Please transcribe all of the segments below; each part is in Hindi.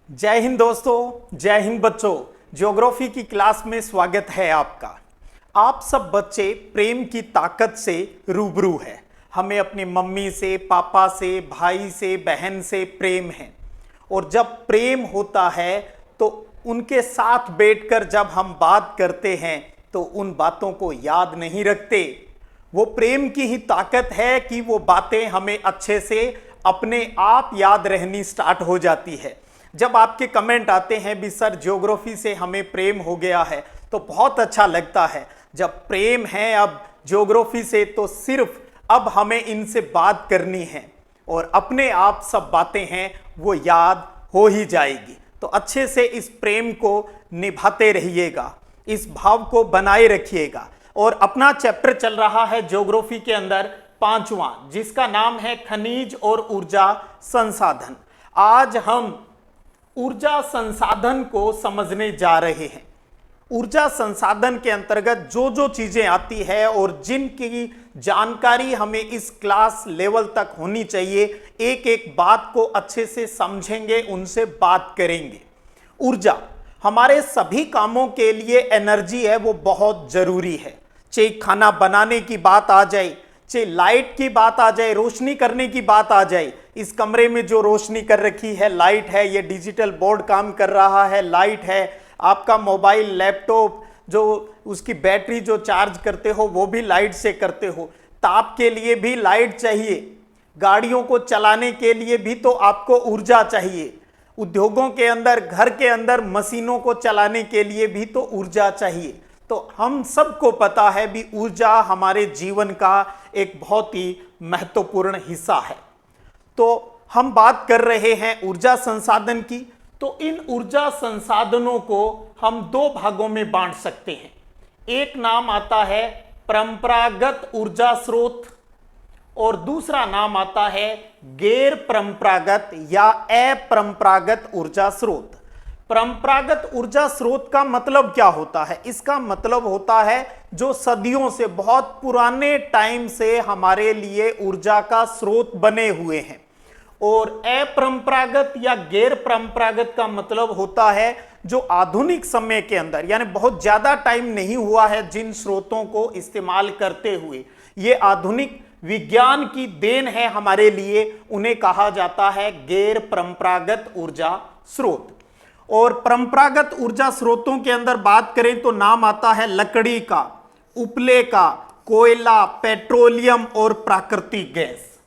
जय हिंद दोस्तों, जय हिंद बच्चों। ज्योग्राफी की क्लास में स्वागत है आपका। आप सब बच्चे प्रेम की ताकत से रूबरू है। हमें अपनी मम्मी से, पापा से, भाई से, बहन से प्रेम है। और जब प्रेम होता है तो उनके साथ बैठकर जब हम बात करते हैं तो उन बातों को याद नहीं रखते। वो प्रेम की ही ताकत है कि वो बातें हमें अच्छे से अपने आप याद रहनी स्टार्ट हो जाती है। जब आपके कमेंट आते हैं भी सर ज्योग्राफी से हमें प्रेम हो गया है, तो बहुत अच्छा लगता है। जब प्रेम है अब ज्योग्राफी से, तो सिर्फ अब हमें इनसे बात करनी है और अपने आप सब बातें हैं वो याद हो ही जाएगी। तो अच्छे से इस प्रेम को निभाते रहिएगा, इस भाव को बनाए रखिएगा। और अपना चैप्टर चल रहा है ज्योग्राफी के अंदर 5वां, जिसका नाम है खनिज और ऊर्जा संसाधन। आज हम ऊर्जा संसाधन को समझने जा रहे हैं। ऊर्जा संसाधन के अंतर्गत जो जो चीजें आती है और जिनकी जानकारी हमें इस क्लास लेवल तक होनी चाहिए, एक एक बात को अच्छे से समझेंगे, उनसे बात करेंगे। ऊर्जा हमारे सभी कामों के लिए एनर्जी है वो बहुत जरूरी है। चाहे खाना बनाने की बात आ जाए, चाहे लाइट की बात आ जाए, रोशनी करने की बात आ जाए। इस कमरे में जो रोशनी कर रखी है लाइट है, ये डिजिटल बोर्ड काम कर रहा है लाइट है, आपका मोबाइल लैपटॉप जो उसकी बैटरी जो चार्ज करते हो वो भी लाइट से करते हो। ताप के लिए भी लाइट चाहिए, गाड़ियों को चलाने के लिए भी तो आपको ऊर्जा चाहिए, उद्योगों के अंदर, घर के अंदर मशीनों को चलाने के लिए भी तो ऊर्जा चाहिए। तो हम सबको पता है भी ऊर्जा हमारे जीवन का एक बहुत ही महत्वपूर्ण हिस्सा है। तो हम बात कर रहे हैं ऊर्जा संसाधन की। तो इन ऊर्जा संसाधनों को हम दो भागों में बांट सकते हैं। एक नाम आता है परंपरागत ऊर्जा स्रोत और दूसरा नाम आता है गैर परंपरागत या अपरंपरागत ऊर्जा स्रोत। परंपरागत ऊर्जा स्रोत का मतलब क्या होता है? इसका मतलब होता है जो सदियों से, बहुत पुराने टाइम से हमारे लिए ऊर्जा का स्रोत बने हुए हैं। और अपरंपरागत या गैर परंपरागत का मतलब होता है जो आधुनिक समय के अंदर, यानी बहुत ज्यादा टाइम नहीं हुआ है जिन स्रोतों को इस्तेमाल करते हुए, ये आधुनिक विज्ञान की देन है हमारे लिए, उन्हें कहा जाता है गैर परंपरागत ऊर्जा स्रोत। और परंपरागत ऊर्जा स्रोतों के अंदर बात करें तो नाम आता है लकड़ी का, उपले का, कोयला, पेट्रोलियम और प्राकृतिक गैस।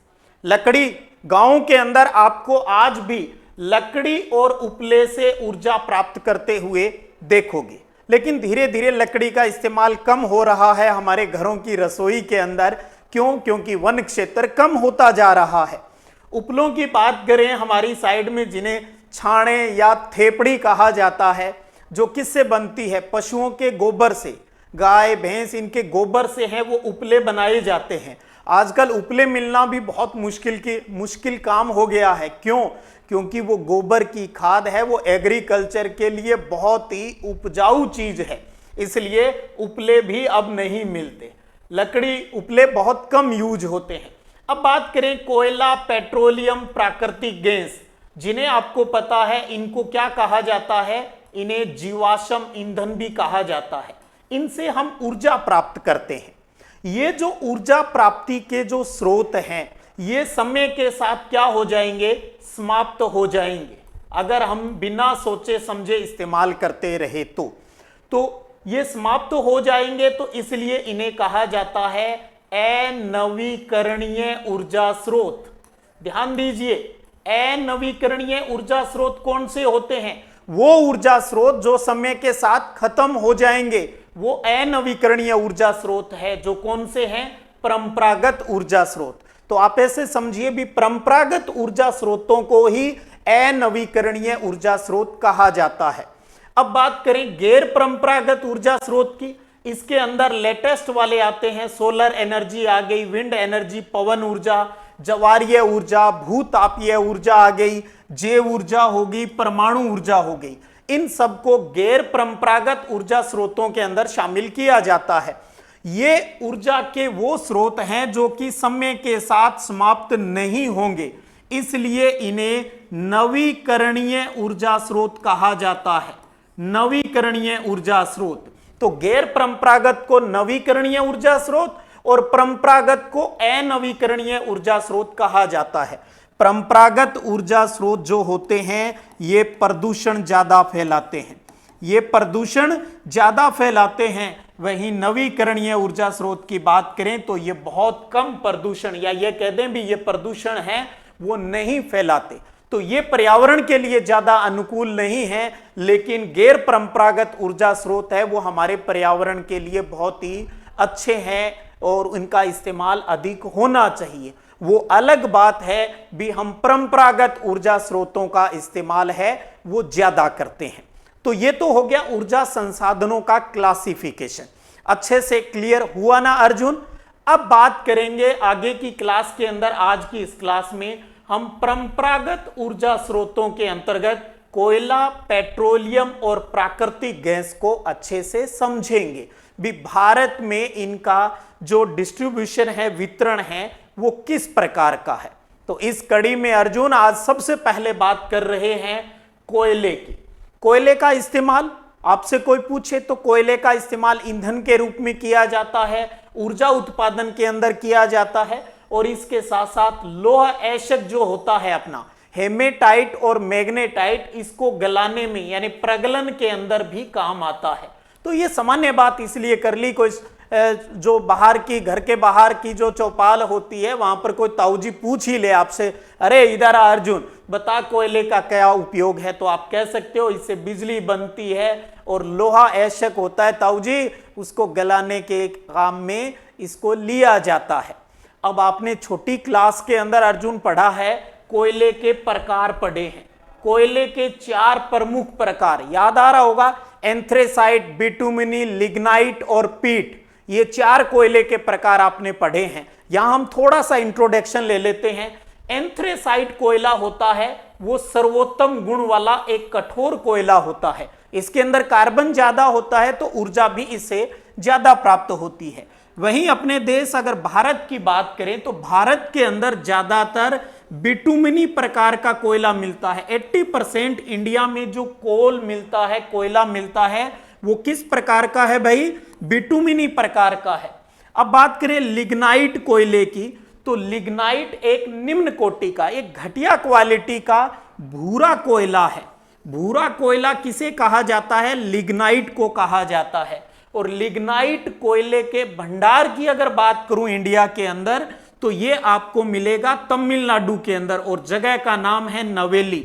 लकड़ी, गांव के अंदर आपको आज भी लकड़ी और उपले से ऊर्जा प्राप्त करते हुए देखोगे, लेकिन धीरे धीरे लकड़ी का इस्तेमाल कम हो रहा है हमारे घरों की रसोई के अंदर। क्यों? क्योंकि वन क्षेत्र कम होता जा रहा है। उपलों की बात करें हमारी साइड में, जिन्हें छाणे या थेपड़ी कहा जाता है, जो किससे बनती है? पशुओं के गोबर से, गाय भैंस इनके गोबर से है वो उपले बनाए जाते हैं। आजकल उपले मिलना भी बहुत मुश्किल काम हो गया है। क्यों? क्योंकि वो गोबर की खाद है, वो एग्रीकल्चर के लिए बहुत ही उपजाऊ चीज है, इसलिए उपले भी अब नहीं मिलते। लकड़ी, उपले बहुत कम यूज होते हैं। अब बात करें कोयला, पेट्रोलियम, प्राकृतिक गैस, जिन्हें आपको पता है इनको क्या कहा जाता है? इन्हें जीवाश्म ईंधन भी कहा जाता है। इनसे हम ऊर्जा प्राप्त करते हैं। ये जो ऊर्जा प्राप्ति के जो स्रोत हैं, ये समय के साथ क्या हो जाएंगे? समाप्त हो जाएंगे, अगर हम बिना सोचे समझे इस्तेमाल करते रहे तो ये समाप्त हो जाएंगे। तो इसलिए इन्हें कहा जाता है अनवीकरणीय ऊर्जा स्रोत। ध्यान दीजिए, अनवीकरणीय ऊर्जा स्रोत कौन से होते हैं? वो ऊर्जा स्रोत जो समय के साथ खत्म हो जाएंगे, वो अनवीकरणीय ऊर्जा स्रोत है। जो कौन से हैं? परंपरागत ऊर्जा स्रोत। तो आप ऐसे समझिए भी परंपरागत ऊर्जा स्रोतों को ही अनवीकरणीय ऊर्जा स्रोत कहा जाता है। अब बात करें गैर परंपरागत ऊर्जा स्रोत की। इसके अंदर लेटेस्ट वाले आते हैं, सोलर एनर्जी आ गई, विंड एनर्जी, पवन ऊर्जा, ज्वारीय ऊर्जा, भूतापीय ऊर्जा आ गई, जैव ऊर्जा होगी, परमाणु ऊर्जा हो गई। इन सबको गैर परंपरागत ऊर्जा स्रोतों के अंदर शामिल किया जाता है। ये ऊर्जा के वो स्रोत हैं जो कि समय के साथ समाप्त नहीं होंगे। इसलिए इन्हें नवीकरणीय ऊर्जा स्रोत कहा जाता है। नवीकरणीय ऊर्जा स्रोत। तो गैर परंपरागत को नवीकरणीय ऊर्जा स्रोत और परंपरागत को अनवीकरणीय ऊर्जा स्रोत कहा जाता है। परंपरागत ऊर्जा स्रोत जो होते हैं ये प्रदूषण ज्यादा फैलाते हैं, ये प्रदूषण ज्यादा फैलाते हैं। वहीं नवीकरणीय ऊर्जा स्रोत की बात करें तो ये बहुत कम प्रदूषण, या ये कह दें भी ये प्रदूषण है वो नहीं फैलाते। तो ये पर्यावरण के लिए ज्यादा अनुकूल नहीं है, लेकिन गैर परंपरागत ऊर्जा स्रोत है वो हमारे पर्यावरण के लिए बहुत ही अच्छे हैं और उनका इस्तेमाल अधिक होना चाहिए। वो अलग बात है भी हम परंपरागत ऊर्जा स्रोतों का इस्तेमाल है वो ज्यादा करते हैं। तो ये तो हो गया ऊर्जा संसाधनों का क्लासिफिकेशन। अच्छे से क्लियर हुआ ना अर्जुन? अब बात करेंगे आगे की क्लास के अंदर। आज की इस क्लास में हम परंपरागत ऊर्जा स्रोतों के अंतर्गत कोयला, पेट्रोलियम और प्राकृतिक गैस को अच्छे से समझेंगे भी भारत में इनका जो डिस्ट्रीब्यूशन है, वितरण है, वो किस प्रकार का है। तो इस कड़ी में अर्जुन आज सबसे पहले बात कर रहे हैं कोयले की। कोयले का इस्तेमाल, आपसे कोई पूछे तो कोयले का इस्तेमाल ईंधन के रूप में किया जाता है, ऊर्जा उत्पादन के अंदर किया जाता है। और इसके साथ साथ लोह ऐशक जो होता है अपना हेमेटाइट और मैग्नेटाइट, इसको गलाने में यानी प्रगलन के अंदर भी काम आता है। तो ये सामान्य बात इसलिए कर ली, कोई जो बाहर की, घर के बाहर की जो चौपाल होती है वहां पर कोई ताऊजी पूछ ही ले आपसे, अरे इधर आ अर्जुन बता कोयले का क्या उपयोग है, तो आप कह सकते हो इससे बिजली बनती है और लोहा ऐशक होता है ताऊजी, उसको गलाने के काम में इसको लिया जाता है। अब आपने छोटी क्लास के अंदर अर्जुन पढ़ा है, कोयले के प्रकार पढ़े हैं। कोयले के 4 प्रमुख प्रकार याद आ रहा होगा, एंथ्रेसाइट, बिटुमिनी, लिग्नाइट और पीट। ये 4 कोयले के प्रकार आपने पढ़े हैं। यहां हम थोड़ा सा इंट्रोडक्शन ले लेते हैं। एंथ्रेसाइट कोयला होता है वो सर्वोत्तम गुण वाला एक कठोर कोयला होता है। इसके अंदर कार्बन ज्यादा होता है तो ऊर्जा भी इससे ज्यादा प्राप्त होती है। वहीं अपने देश अगर भारत की बात करें तो भारत के अंदर ज्यादातर बिटुमिनी प्रकार का कोयला मिलता है। 80% इंडिया में जो कोल मिलता है, कोयला मिलता है, वो किस प्रकार का है भाई? बिटुमिनी प्रकार का है। अब बात करें लिग्नाइट कोयले की, तो लिग्नाइट एक निम्न कोटि का, एक घटिया क्वालिटी का भूरा कोयला है। भूरा कोयला किसे कहा जाता है? लिग्नाइट को कहा जाता है। और लिग्नाइट कोयले के भंडार की अगर बात करूं इंडिया के अंदर, तो ये आपको मिलेगा तमिलनाडु के अंदर और जगह का नाम है नवेली।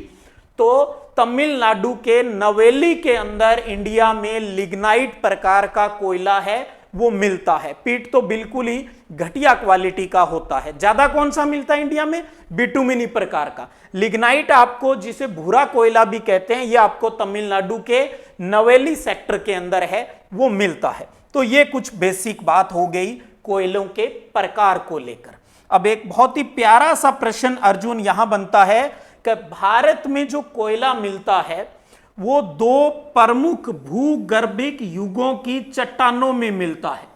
तो तमिलनाडु के नवेली के अंदर इंडिया में लिग्नाइट प्रकार का कोयला है वो मिलता है। पीट तो बिल्कुल ही घटिया क्वालिटी का होता है। ज्यादा कौन सा मिलता है इंडिया में? बिटुमिनी प्रकार का। लिग्नाइट आपको, जिसे भूरा कोयला भी कहते हैं, ये आपको तमिलनाडु के नवेली सेक्टर के अंदर है वो मिलता है। तो ये कुछ बेसिक बात हो गई कोयलों के प्रकार को लेकर। अब एक बहुत ही प्यारा सा प्रश्न अर्जुन यहां बनता है कि भारत में जो कोयला मिलता है वो 2 प्रमुख भूगर्भिक युगों की चट्टानों में मिलता है।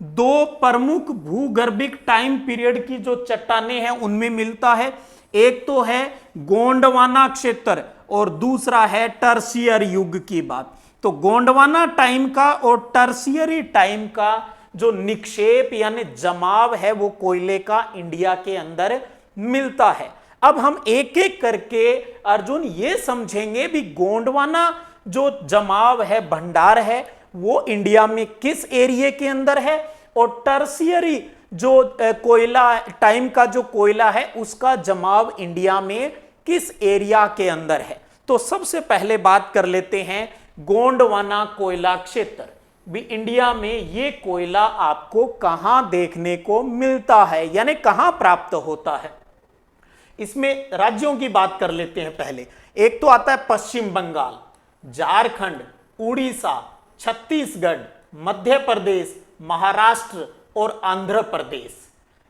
2 प्रमुख भूगर्भिक टाइम पीरियड की जो चट्टानें हैं उनमें मिलता है। एक तो है गोंडवाना क्षेत्र और दूसरा है टर्शियर युग की बात। तो गोंडवाना टाइम का और टर्शियरी टाइम का जो निक्षेप यानी जमाव है वो कोयले का इंडिया के अंदर मिलता है। अब हम एक एक करके अर्जुन ये समझेंगे भी गोंडवाना जो जमाव है, भंडार है, वो इंडिया में किस एरिया के अंदर है, और टर्शियरी जो कोयला टाइम का जो कोयला है उसका जमाव इंडिया में किस एरिया के अंदर है। तो सबसे पहले बात कर लेते हैं गोंडवाना कोयला क्षेत्र। भी इंडिया में ये कोयला आपको कहां देखने को मिलता है यानी कहां प्राप्त होता है। इसमें राज्यों की बात कर लेते हैं पहले। एक तो आता है पश्चिम बंगाल, झारखंड, उड़ीसा, छत्तीसगढ़, मध्य प्रदेश, महाराष्ट्र और आंध्र प्रदेश।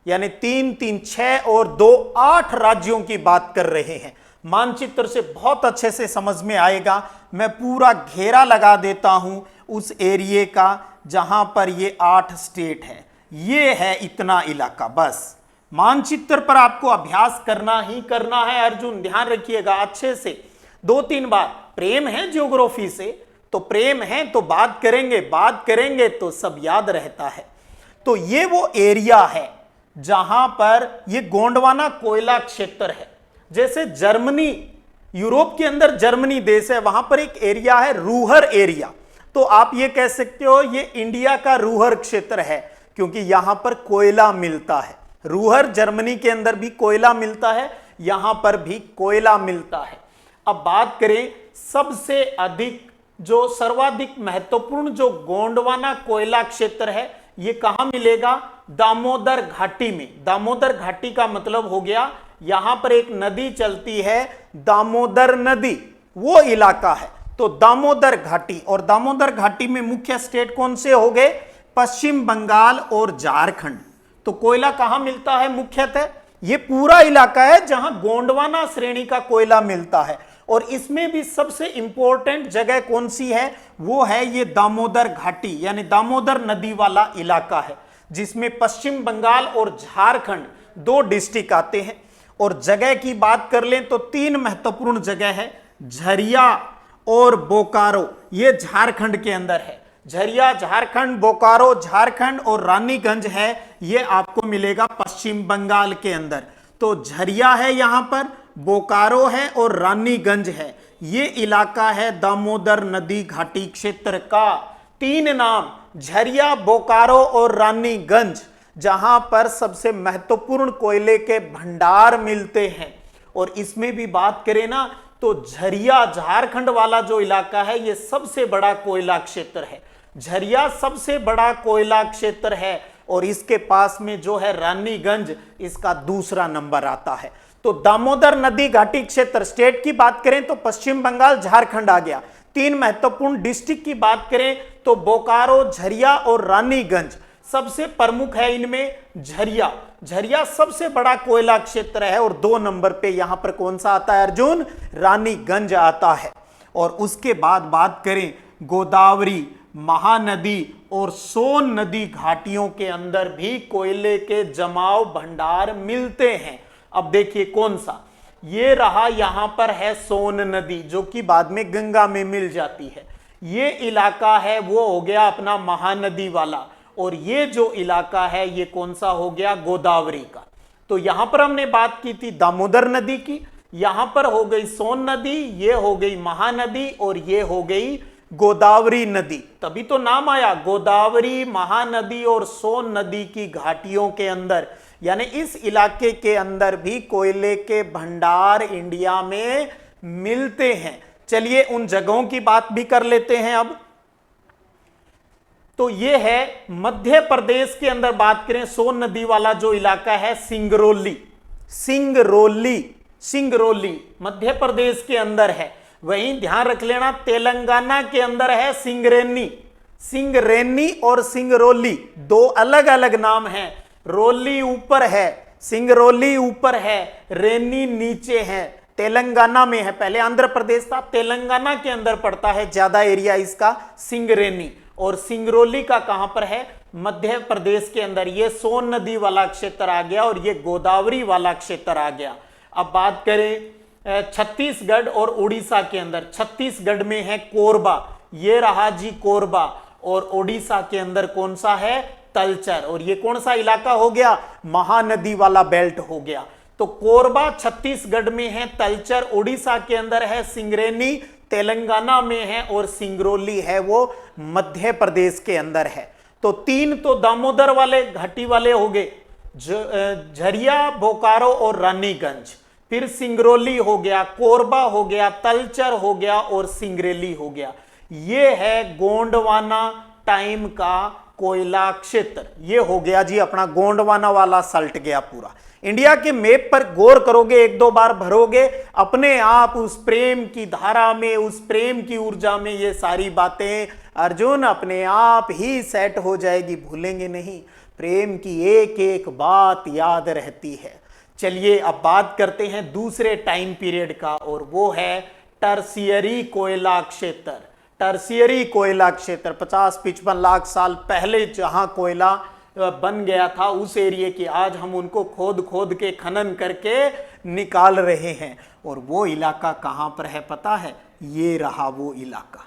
यानी 3 3 6 और 2 8 राज्यों की बात कर रहे हैं। मानचित्र से बहुत अच्छे से समझ में आएगा। मैं पूरा घेरा लगा देता हूं उस एरिया का जहां पर ये 8 स्टेट है। ये है इतना इलाका, बस मानचित्र पर आपको अभ्यास करना ही करना है अर्जुन, ध्यान रखिएगा अच्छे से। 2-3 बार प्रेम है ज्योग्राफी से, तो प्रेम है तो बात करेंगे तो सब याद रहता है। तो ये वो एरिया है जहां पर ये गोंडवाना कोयला क्षेत्र है। जैसे जर्मनी, यूरोप के अंदर जर्मनी देश है, वहां पर एक एरिया है रूहर एरिया, तो आप ये कह सकते हो ये इंडिया का रूहर क्षेत्र है, क्योंकि यहां पर कोयला मिलता है। रूहर जर्मनी के अंदर भी कोयला मिलता है, यहां पर भी कोयला मिलता है। अब बात करें सबसे अधिक जो सर्वाधिक महत्वपूर्ण जो गोंडवाना कोयला क्षेत्र है, ये कहां मिलेगा? दामोदर घाटी में। दामोदर घाटी का मतलब हो गया यहां पर एक नदी चलती है दामोदर नदी, वो इलाका है। तो दामोदर घाटी, और दामोदर घाटी में मुख्य स्टेट कौन से हो गए? पश्चिम बंगाल और झारखंड। तो कोयला कहां मिलता है मुख्यतः? ये पूरा इलाका है जहां गोंडवाना श्रेणी का कोयला मिलता है। और इसमें भी सबसे इंपॉर्टेंट जगह कौन सी है? वो है ये दामोदर घाटी, यानी दामोदर नदी वाला इलाका है, जिसमें पश्चिम बंगाल और झारखंड 2 डिस्ट्रिक्ट आते हैं। और जगह की बात कर लें तो 3 महत्वपूर्ण जगह है, झरिया और बोकारो, ये झारखंड के अंदर है। झरिया झारखंड, बोकारो झारखंड और रानीगंज है, ये आपको मिलेगा पश्चिम बंगाल के अंदर। तो झरिया है यहां पर, बोकारो है और रानीगंज है, ये इलाका है दामोदर नदी घाटी क्षेत्र का। 3 नाम, झरिया, बोकारो और रानीगंज, जहां पर सबसे महत्वपूर्ण कोयले के भंडार मिलते हैं। और इसमें भी बात करें ना तो झरिया झारखंड वाला जो इलाका है ये सबसे बड़ा कोयला क्षेत्र है। झरिया सबसे बड़ा कोयला क्षेत्र है, और इसके पास में जो है रानीगंज, इसका दूसरा नंबर आता है। तो दामोदर नदी घाटी क्षेत्र, स्टेट की बात करें तो पश्चिम बंगाल झारखंड आ गया। 3 महत्वपूर्ण डिस्ट्रिक्ट की बात करें तो बोकारो, झरिया और रानीगंज। सबसे प्रमुख है इनमें झरिया। झरिया सबसे बड़ा कोयला क्षेत्र है, और 2 नंबर पे यहां पर कौन सा आता है अर्जुन? रानीगंज आता है। और उसके बाद बात करें गोदावरी, महानदी और सोन नदी घाटियों के अंदर भी कोयले के जमाव भंडार मिलते हैं। अब देखिए कौन सा, ये रहा, यहां पर है सोन नदी जो कि बाद में गंगा में मिल जाती है। ये इलाका है वो हो गया अपना महानदी वाला, और ये जो इलाका है ये कौन सा हो गया? गोदावरी का। तो यहां पर हमने बात की थी दामोदर नदी की, यहां पर हो गई सोन नदी, ये हो गई महानदी और ये हो गई गोदावरी नदी। तभी तो नाम आया गोदावरी, महानदी और सोन नदी की घाटियों के अंदर, यानी इस इलाके के अंदर भी कोयले के भंडार इंडिया में मिलते हैं। चलिए उन जगहों की बात भी कर लेते हैं अब। तो ये है मध्य प्रदेश के अंदर बात करें, सोन नदी वाला जो इलाका है सिंगरौली, सिंगरौली, सिंगरौली मध्य प्रदेश के अंदर है। वहीं ध्यान रख लेना तेलंगाना के अंदर है सिंगरेनी। सिंगरेनी और सिंगरौली 2 अलग अलग नाम हैं। रोली ऊपर है, सिंगरौली ऊपर है, रेनी नीचे है। तेलंगाना में है, पहले आंध्र प्रदेश था, तेलंगाना के अंदर पड़ता है ज्यादा एरिया इसका सिंगरेनी। और सिंगरौली का कहां पर है? मध्य प्रदेश के अंदर। ये सोन नदी वाला क्षेत्र आ गया और ये गोदावरी वाला क्षेत्र आ गया। अब बात करें छत्तीसगढ़ और उड़ीसा के अंदर, छत्तीसगढ़ में है कोरबा, ये रहा जी कोरबा। और उड़ीसा के अंदर कौन सा है? तलचर। और ये कौन सा इलाका हो गया? महानदी वाला बेल्ट हो गया। तो कोरबा छत्तीसगढ़ में है, तलचर उड़ीसा के अंदर है, सिंगरेनी तेलंगाना में है और सिंगरौली है वो मध्य प्रदेश के अंदर है। तो 3 तो दामोदर वाले घाटी वाले हो गए, झरिया, बोकारो और रानीगंज। फिर सिंगरौली हो गया, कोरबा हो गया, तलचर हो गया और सिंगरेली हो गया। ये है गोंडवाना टाइम का कोयला क्षेत्र। ये हो गया जी अपना गोंडवाना वाला सल्ट गया पूरा। इंडिया के मैप पर गौर करोगे, 1-2 बार भरोगे, अपने आप उस प्रेम की धारा में, उस प्रेम की ऊर्जा में ये सारी बातें अर्जुन अपने आप ही सेट हो जाएगी, भूलेंगे नहीं। प्रेम की एक एक बात याद रहती है। चलिए अब बात करते हैं दूसरे टाइम पीरियड का, और वो है टर्शियरी कोयला क्षेत्र। टर्शियरी कोयला क्षेत्र 50-55 लाख साल पहले जहां कोयला बन गया था उस एरिया की, आज हम उनको खोद खोद के खनन करके निकाल रहे हैं। और वो इलाका कहां पर है पता है? ये रहा वो इलाका।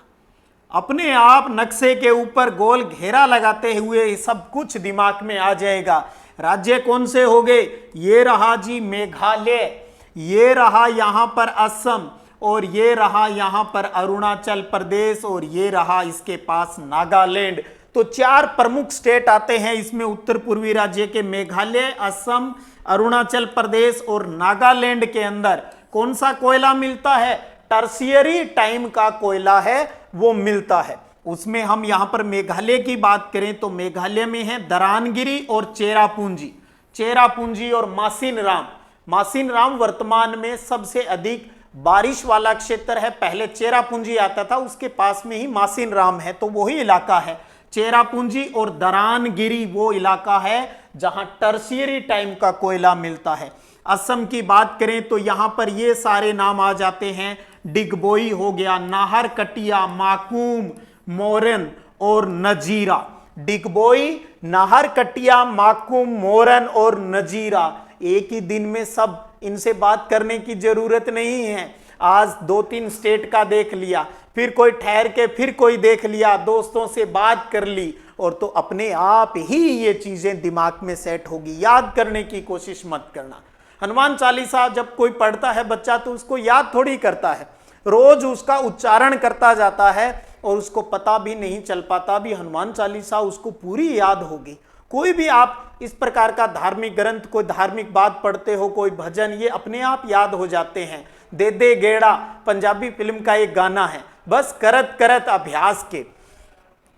अपने आप नक्शे के ऊपर गोल घेरा लगाते हुए सब कुछ दिमाग में आ जाएगा। राज्य कौन से हो गए? ये रहा जी मेघालय, ये रहा यहां पर असम, और ये रहा यहां पर अरुणाचल प्रदेश, और ये रहा इसके पास नागालैंड। तो 4 प्रमुख स्टेट आते हैं इसमें उत्तर पूर्वी राज्य के, मेघालय, असम, अरुणाचल प्रदेश और नागालैंड के अंदर कौन सा कोयला मिलता है? टर्शियरी टाइम का कोयला है वो मिलता है। उसमें हम यहां पर मेघालय की बात करें तो मेघालय में है दरानगिरी और चेरापूंजी, चेरापूंजी और मासिन राम। मासिन राम वर्तमान में सबसे अधिक बारिश वाला क्षेत्र है। पहले चेरापूंजी आता था, उसके पास में ही मासिन राम है, तो वही इलाका है। चेरापूंजी और दरानगिरी वो इलाका है जहां टर्शियरी टाइम का कोयला मिलता है। असम की बात करें तो यहां पर ये सारे नाम आ जाते हैं। डिगबोई हो गया, नाहरकटिया, माकूम, मोरन और नजीरा। डिगबोई, नाहरकटिया, माकूम, मोरन और नजीरा। एक ही दिन में सब इनसे बात करने की जरूरत नहीं है। आज 2-3 स्टेट का देख लिया, फिर कोई ठहर के फिर कोई देख लिया, दोस्तों से बात कर ली, और तो अपने आप ही ये चीजें दिमाग में सेट होगी। याद करने की कोशिश मत करना। हनुमान चालीसा जब कोई पढ़ता है बच्चा तो उसको याद थोड़ी करता है, रोज उसका उच्चारण करता जाता है और उसको पता भी नहीं चल पाता भी हनुमान चालीसा उसको पूरी याद होगी। कोई भी आप इस प्रकार का धार्मिक ग्रंथ, कोई धार्मिक बात पढ़ते हो, कोई भजन, ये अपने आप याद हो जाते हैं। दे दे गेड़ा पंजाबी फिल्म का एक गाना है, बस करत करत अभ्यास के।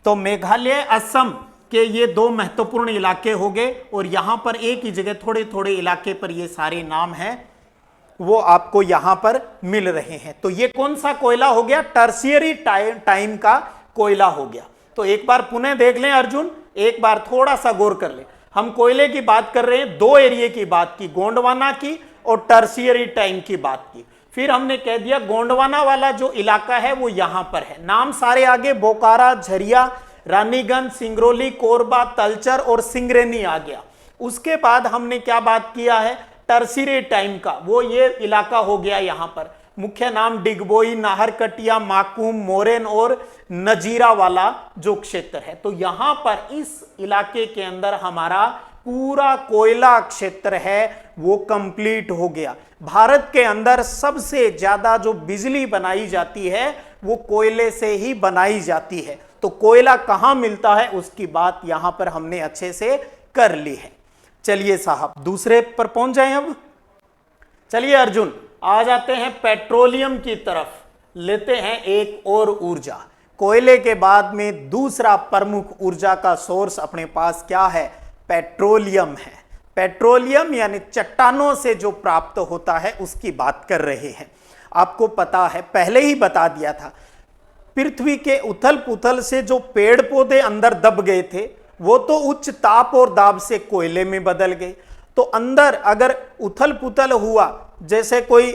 तो मेघालय, असम के ये 2 महत्वपूर्ण इलाके हो गए, और यहां पर एक ही जगह थोड़े थोड़े इलाके पर ये सारे नाम हैं वो आपको यहां पर मिल रहे हैं। तो ये कौन सा कोयला हो गया? टर्शियरी टाइम का कोयला हो गया। तो एक बार पुनः देख लें अर्जुन, एक बार थोड़ा सा गौर कर लें। हम कोयले की बात कर रहे हैं, 2 एरिया की बात की, गोंडवाना की और टर्शियरी टाइम की बात की। फिर हमने कह दिया गोंडवाना वाला जो इलाका है वो यहां पर है। नाम सारे आगे बोकारा, झरिया, रानीगंज, सिंगरौली, कोरबा, तलचर और सिंगरेनी आ गया। उसके बाद हमने क्या बात किया है? टर्शियरी टाइम का, वो ये इलाका हो गया। यहां पर मुख्य नाम डिगबोई, नाहरकटिया, माकूम, मोरेन और नजीरा वाला जो क्षेत्र है। तो यहां पर इस इलाके के अंदर हमारा पूरा कोयला क्षेत्र है वो कंप्लीट हो गया। भारत के अंदर सबसे ज्यादा जो बिजली बनाई जाती है वो कोयले से ही बनाई जाती है। तो कोयला कहां मिलता है उसकी बात यहां पर हमने अच्छे से कर ली है। चलिए साहब दूसरे पर पहुंच जाएं अब। चलिए अर्जुन आ जाते हैं पेट्रोलियम की तरफ, लेते हैं एक और ऊर्जा। कोयले के बाद में दूसरा प्रमुख ऊर्जा का सोर्स अपने पास क्या है? पेट्रोलियम है। पेट्रोलियम यानी चट्टानों से जो प्राप्त होता है उसकी बात कर रहे हैं। आपको पता है, पहले ही बता दिया था, पृथ्वी के उथल पुथल से जो पेड़ पौधे अंदर दब गए थे वो तो उच्च ताप और दाब से कोयले में बदल गए। तो अंदर अगर उथल पुथल हुआ, जैसे कोई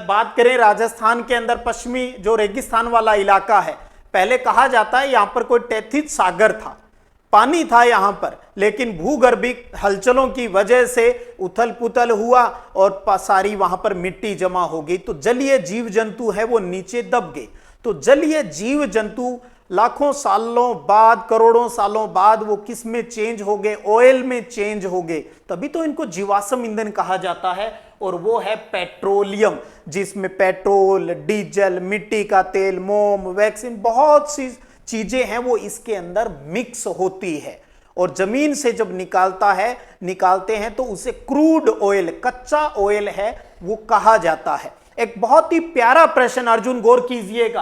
बात करें राजस्थान के अंदर पश्चिमी जो रेगिस्तान वाला इलाका है, पहले कहा जाता है यहां पर कोई टेथित सागर था, पानी था यहां पर, लेकिन भूगर्भिक हलचलों की वजह से उथल पुथल हुआ और सारी वहां पर मिट्टी जमा हो गई। तो जलीय जीव जंतु है वो नीचे दब गए। तो जलीय जीव जंतु लाखों सालों बाद, करोड़ों सालों बाद वो किस में चेंज हो गए? ऑयल में चेंज हो गए। तभी तो इनको जीवाश्म ईंधन कहा जाता है, और वो है पेट्रोलियम, जिसमें पेट्रोल, डीजल, मिट्टी का तेल, मोम, वैक्सीन, बहुत सी चीजें हैं वो इसके अंदर मिक्स होती है। और जमीन से जब निकालते हैं तो उसे क्रूड ऑयल, कच्चा ऑयल है वो कहा जाता है। एक बहुत ही प्यारा प्रश्न अर्जुन गौर कीजिएगा,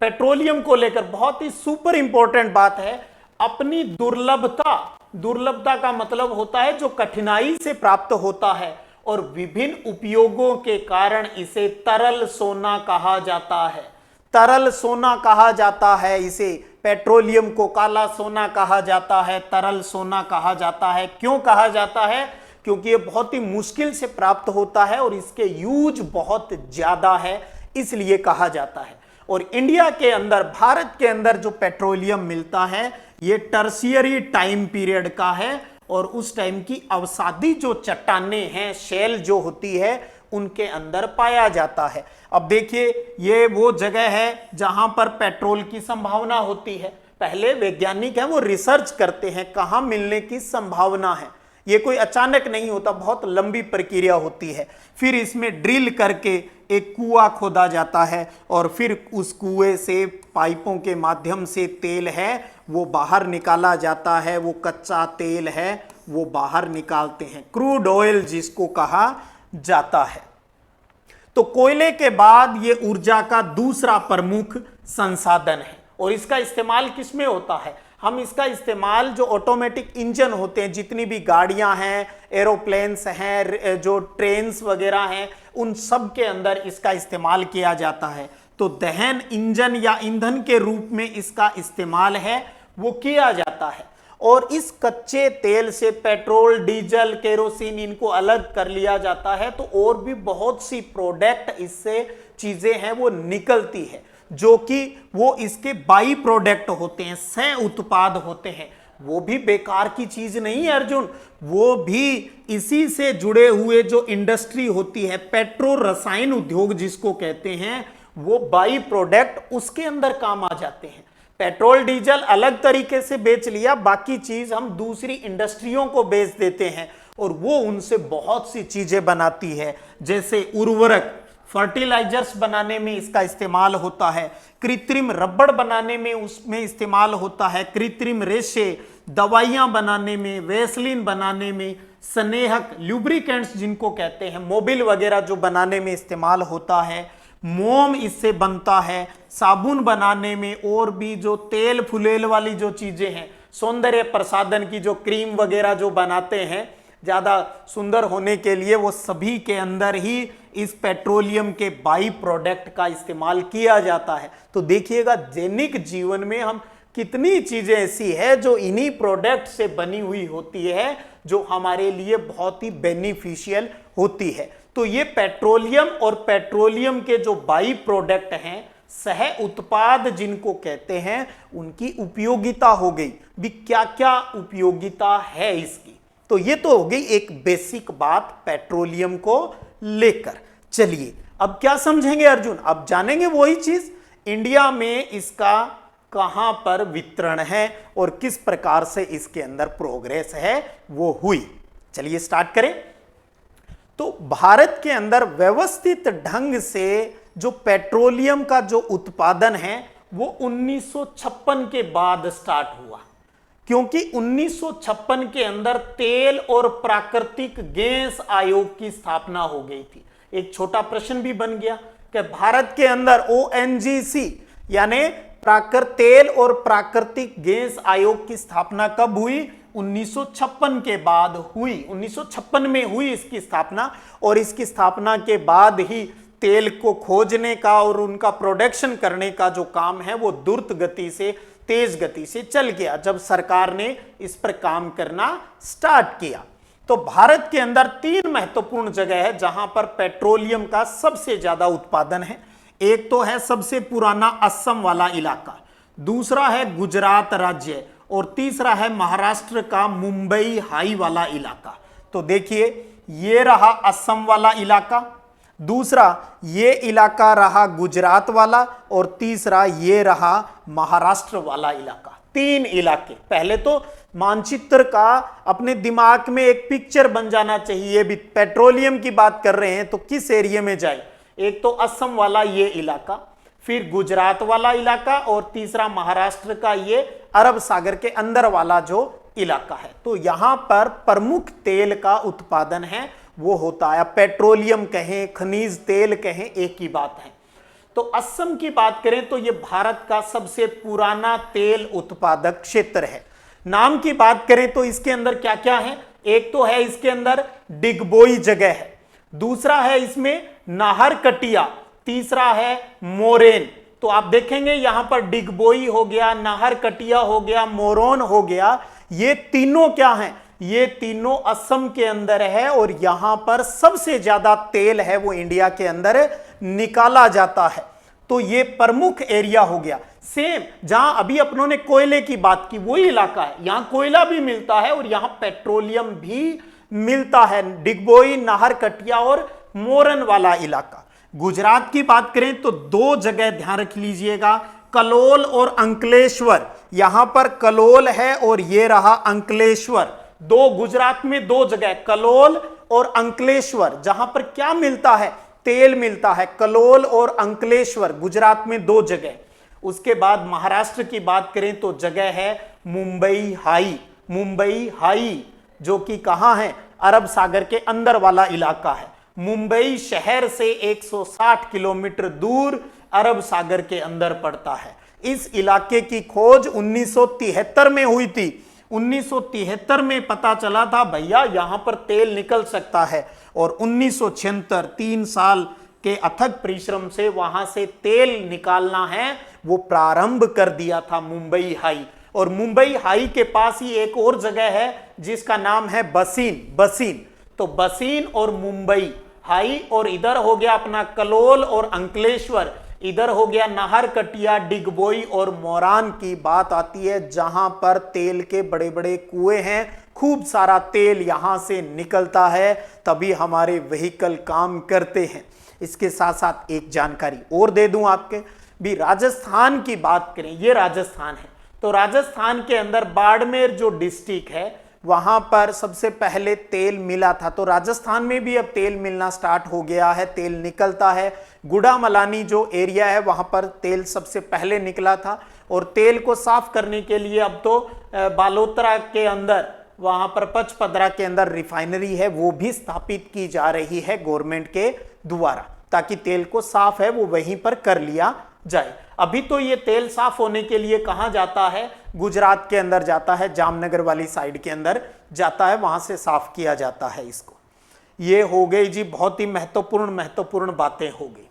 पेट्रोलियम को लेकर बहुत ही सुपर इंपॉर्टेंट बात है। अपनी दुर्लभता का मतलब होता है जो कठिनाई से प्राप्त होता है, और विभिन्न उपयोगों के कारण इसे तरल सोना कहा जाता है। तरल सोना कहा जाता है इसे, पेट्रोलियम को काला सोना कहा जाता है, तरल सोना कहा जाता है। क्यों कहा जाता है? क्योंकि ये बहुत ही मुश्किल से प्राप्त होता है और इसके यूज बहुत ज्यादा है, इसलिए कहा जाता है। और इंडिया के अंदर, भारत के अंदर जो पेट्रोलियम मिलता है ये टर्शियरी टाइम पीरियड का है, और उस टाइम की अवसादी जो चट्टानें हैं, शेल जो होती है, उनके अंदर पाया जाता है। अब देखिए, ये वो जगह है जहां पर पेट्रोल की संभावना होती है। पहले वैज्ञानिक हैं, वो रिसर्च करते हैं कहां मिलने की संभावना है। ये कोई अचानक नहीं होता, बहुत लंबी प्रक्रिया होती है। फिर इसमें ड्रिल करके एक कुआं खोदा जाता है और फिर उस कुएं से पाइपों के माध्यम से तेल है वो बाहर निकाला जाता है। वो कच्चा तेल है वो बाहर निकालते हैं, क्रूड ऑयल जिसको कहा जाता है। तो कोयले के बाद ये ऊर्जा का दूसरा प्रमुख संसाधन है। और इसका इस्तेमाल किसमें होता है? हम इसका इस्तेमाल जो ऑटोमेटिक इंजन होते हैं, जितनी भी गाड़ियां हैं, एरोप्लेन्स हैं, जो ट्रेन्स वगैरह हैं, उन सब के अंदर इसका इस्तेमाल किया जाता है। तो दहन इंजन या ईंधन के रूप में इसका इस्तेमाल है वो किया जाता है। और इस कच्चे तेल से पेट्रोल, डीजल, केरोसिन इनको अलग कर लिया जाता है। तो और भी बहुत सी प्रोडक्ट इससे चीजें हैं वो निकलती है, जो कि वो इसके बाई प्रोडक्ट होते हैं, सह उत्पाद होते हैं। वो भी बेकार की चीज नहीं है अर्जुन, वो भी इसी से जुड़े हुए जो इंडस्ट्री होती है, पेट्रो रसायन उद्योग जिसको कहते हैं, वो बाई प्रोडक्ट उसके अंदर काम आ जाते हैं। पेट्रोल डीजल अलग तरीके से बेच लिया, बाकी चीज हम दूसरी इंडस्ट्रियों को बेच देते हैं और वो उनसे बहुत सी चीजें बनाती है, जैसे उर्वरक, फर्टिलाइजर्स बनाने में इसका इस्तेमाल होता है, कृत्रिम रबड़ बनाने में उसमें इस्तेमाल होता है, कृत्रिम रेशे, दवाइयां बनाने में, वैसलीन बनाने में, स्नेहक ल्यूब्रिकेंट्स जिनको कहते हैं, मोबिल वगैरह जो बनाने में इस्तेमाल होता है, मोम इससे बनता है, साबुन बनाने में, और भी जो तेल फुलेल वाली जो चीजें हैं, सौंदर्य प्रसाधन की जो क्रीम वगैरह जो बनाते हैं ज्यादा सुंदर होने के लिए, वो सभी के अंदर ही इस पेट्रोलियम के बाई प्रोडक्ट का इस्तेमाल किया जाता है। तो देखिएगा दैनिक जीवन में हम कितनी चीजें ऐसी है जो इन्हीं प्रोडक्ट से बनी हुई होती है, जो हमारे लिए बहुत ही बेनिफिशियल होती है। तो ये पेट्रोलियम और पेट्रोलियम के जो बाई प्रोडक्ट हैं, सह उत्पाद जिनको कहते हैं, उनकी उपयोगिता हो गई भी, क्या क्या उपयोगिता है इसकी। तो ये तो हो गई एक बेसिक बात पेट्रोलियम को लेकर। चलिए अब क्या समझेंगे अर्जुन? अब जानेंगे वही चीज, इंडिया में इसका कहां पर वितरण है और किस प्रकार से इसके अंदर प्रोग्रेस है वो हुई। चलिए स्टार्ट करें। तो भारत के अंदर व्यवस्थित ढंग से जो पेट्रोलियम का जो उत्पादन है वो 1956 के बाद स्टार्ट हुआ, क्योंकि 1956 के अंदर तेल और प्राकृतिक गैस आयोग की स्थापना हो गई थी। एक छोटा प्रश्न भी बन गया कि भारत के अंदर ONGC यानी तेल और प्राकृतिक गैस आयोग की स्थापना कब हुई? 1956 के बाद हुई। 1956 में हुई इसकी स्थापना, और इसकी स्थापना के बाद ही तेल को खोजने का और उनका प्रोडक्शन करने का जो काम है वो द्रुत गति से, तेज गति से चल गया जब सरकार ने इस पर काम करना स्टार्ट किया। तो भारत के अंदर 3 महत्वपूर्ण जगह है जहां पर पेट्रोलियम का सबसे ज्यादा उत्पादन है। एक तो है सबसे पुराना असम वाला इलाका, दूसरा है गुजरात राज्य, और तीसरा है महाराष्ट्र का मुंबई हाई वाला इलाका। तो देखिए, ये रहा असम वाला इलाका, दूसरा ये इलाका रहा गुजरात वाला, और तीसरा ये रहा महाराष्ट्र वाला इलाका। 3 इलाके। पहले तो मानचित्र का अपने दिमाग में एक पिक्चर बन जाना चाहिए, भी पेट्रोलियम की बात कर रहे हैं तो किस एरिया में जाए। एक तो असम वाला ये इलाका, फिर गुजरात वाला इलाका, और तीसरा महाराष्ट्र का ये अरब सागर के अंदर वाला जो इलाका है। तो यहां पर प्रमुख तेल का उत्पादन है वो होता है, पेट्रोलियम कहें, खनिज तेल कहें, एक ही बात है। तो असम की बात करें तो ये भारत का सबसे पुराना तेल उत्पादक क्षेत्र है। नाम की बात करें तो इसके अंदर क्या क्या है? एक तो है इसके अंदर डिगबोई जगह है, दूसरा है इसमें नाहरकटिया, तीसरा है मोरेन। तो आप देखेंगे यहां पर डिगबोई हो गया, नाहरकटिया हो गया, मोरोन हो गया, ये तीनों क्या हैं? ये तीनों असम के अंदर है, और यहां पर सबसे ज्यादा तेल है वो इंडिया के अंदर निकाला जाता है। तो ये प्रमुख एरिया हो गया। सेम जहां अभी अपनों ने कोयले की बात की वही इलाका है, यहां कोयला भी मिलता है और यहां पेट्रोलियम भी मिलता है। डिगबोई, नाहरकटिया और मोरन वाला इलाका। गुजरात की बात करें तो दो जगह ध्यान रख लीजिएगा, कलोल और अंकलेश्वर। यहां पर कलोल है और ये रहा अंकलेश्वर। दो गुजरात में दो जगह कलोल और अंकलेश्वर, जहां पर क्या मिलता है, तेल मिलता है। कलोल और अंकलेश्वर गुजरात में दो जगह। उसके बाद महाराष्ट्र की बात करें तो जगह है मुंबई हाई। मुंबई हाई जो कि कहां है, अरब सागर के अंदर वाला इलाका है। मुंबई शहर से 160 किलोमीटर दूर अरब सागर के अंदर पड़ता है। इस इलाके की खोज 1973 में हुई थी। 1973 में पता चला था भैया यहां पर तेल निकल सकता है, और 1976 3 साल के अथक परिश्रम से वहां से तेल निकालना है वो प्रारंभ कर दिया था मुंबई हाई। और मुंबई हाई के पास ही एक और जगह है जिसका नाम है बसीन। बसीन तो बसीन और मुंबई हाई, और इधर हो गया अपना कलोल और अंकलेश्वर, इधर हो गया नाहरकटिया, डिगबोई और मोरान की बात आती है, जहां पर तेल के बड़े बड़े कुएं हैं, खूब सारा तेल यहां से निकलता है, तभी हमारे व्हीकल काम करते हैं। इसके साथ साथ एक जानकारी और दे दूं आपके भी, राजस्थान की बात करें, ये राजस्थान है, तो राजस्थान के अंदर बाड़मेर जो डिस्ट्रिक्ट है वहां पर सबसे पहले तेल मिला था। तो राजस्थान में भी अब तेल मिलना स्टार्ट हो गया है, तेल निकलता है। गुड़ामलानी जो एरिया है वहां पर तेल सबसे पहले निकला था, और तेल को साफ करने के लिए अब तो बालोतरा के अंदर, वहां पर पचपदरा के अंदर रिफाइनरी है, वो भी स्थापित की जा रही है गवर्नमेंट के द्वारा, ताकि तेल को साफ है वो वहीं पर कर लिया जाए। अभी तो ये तेल साफ होने के लिए कहां जाता है, गुजरात के अंदर जाता है, जामनगर वाली साइड के अंदर जाता है, वहां से साफ किया जाता है इसको। ये हो गई जी बहुत ही महत्वपूर्ण बातें हो गई।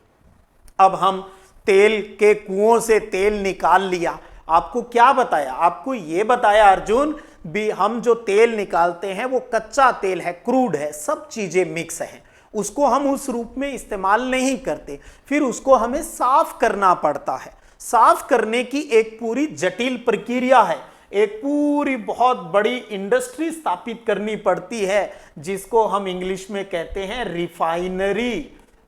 अब हम तेल के कुओं से तेल निकाल लिया, आपको क्या बताया, आपको ये बताया अर्जुन भी हम जो तेल निकालते हैं वो कच्चा तेल है, क्रूड है, सब चीजें मिक्स हैं, उसको हम उस रूप में इस्तेमाल नहीं करते, फिर उसको हमें साफ करना पड़ता है। साफ करने की एक पूरी जटिल प्रक्रिया है, एक पूरी बहुत बड़ी इंडस्ट्री स्थापित करनी पड़ती है, जिसको हम इंग्लिश में कहते हैं रिफाइनरी।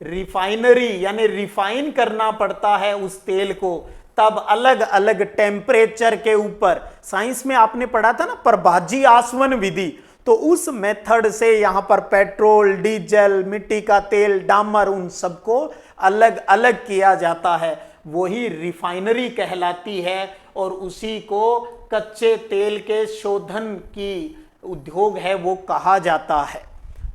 रिफाइनरी यानी रिफाइन करना पड़ता है उस तेल को, तब अलग अलग टेम्परेचर के ऊपर, साइंस में आपने पढ़ा था ना प्रभाजी आसवन विधि, तो उस मेथड से यहां पर पेट्रोल, डीजल, मिट्टी का तेल, डामर, उन सबको अलग अलग किया जाता है, वही रिफाइनरी कहलाती है। और उसी को कच्चे तेल के शोधन की उद्योग है वो कहा जाता है।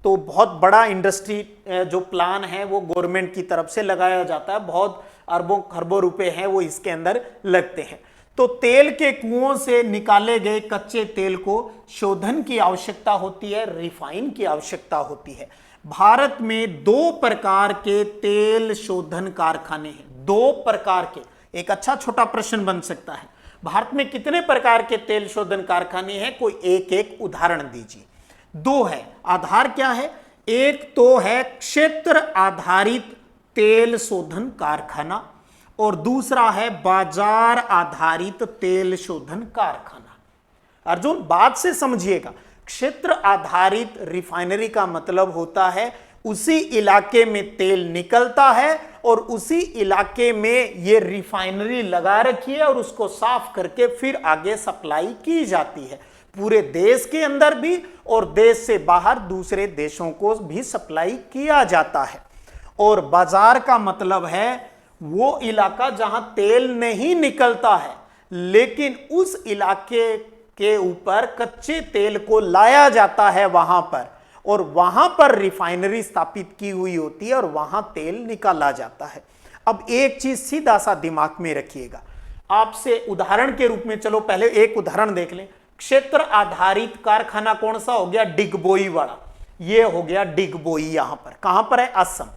तो बहुत बड़ा इंडस्ट्री जो प्लान है वो गवर्नमेंट की तरफ से लगाया जाता है, बहुत अरबों खरबों रुपए हैं वो इसके अंदर लगते हैं। तो तेल के कुओं से निकाले गए कच्चे तेल को शोधन की आवश्यकता होती है, रिफाइन की आवश्यकता होती है। भारत में 2 प्रकार के तेल शोधन कारखाने हैं, 2 प्रकार के। एक अच्छा छोटा प्रश्न बन सकता है, भारत में कितने प्रकार के तेल शोधन कारखाने हैं, कोई एक एक उदाहरण दीजिए। 2 है। आधार क्या है, एक तो है क्षेत्र आधारित तेल शोधन कारखाना, और दूसरा है बाजार आधारित तेल शोधन कारखाना। अर्जुन बात से समझिएगा, क्षेत्र आधारित रिफाइनरी का मतलब होता है उसी इलाके में तेल निकलता है और उसी इलाके में ये रिफाइनरी लगा रखी है और उसको साफ करके फिर आगे सप्लाई की जाती है, पूरे देश के अंदर भी और देश से बाहर दूसरे देशों को भी सप्लाई किया जाता है। और बाजार का मतलब है वो इलाका जहां तेल नहीं निकलता है, लेकिन उस इलाके के ऊपर कच्चे तेल को लाया जाता है वहां पर, और वहां पर रिफाइनरी स्थापित की हुई होती है और वहां तेल निकाला जाता है। अब एक चीज सीधा सा दिमाग में रखिएगा, आपसे उदाहरण के रूप में, चलो पहले एक उदाहरण देख लें। क्षेत्र आधारित कारखाना कौन सा हो गया, डिगबोई वाला, ये हो गया डिगबोई, यहां पर कहां पर है, असम।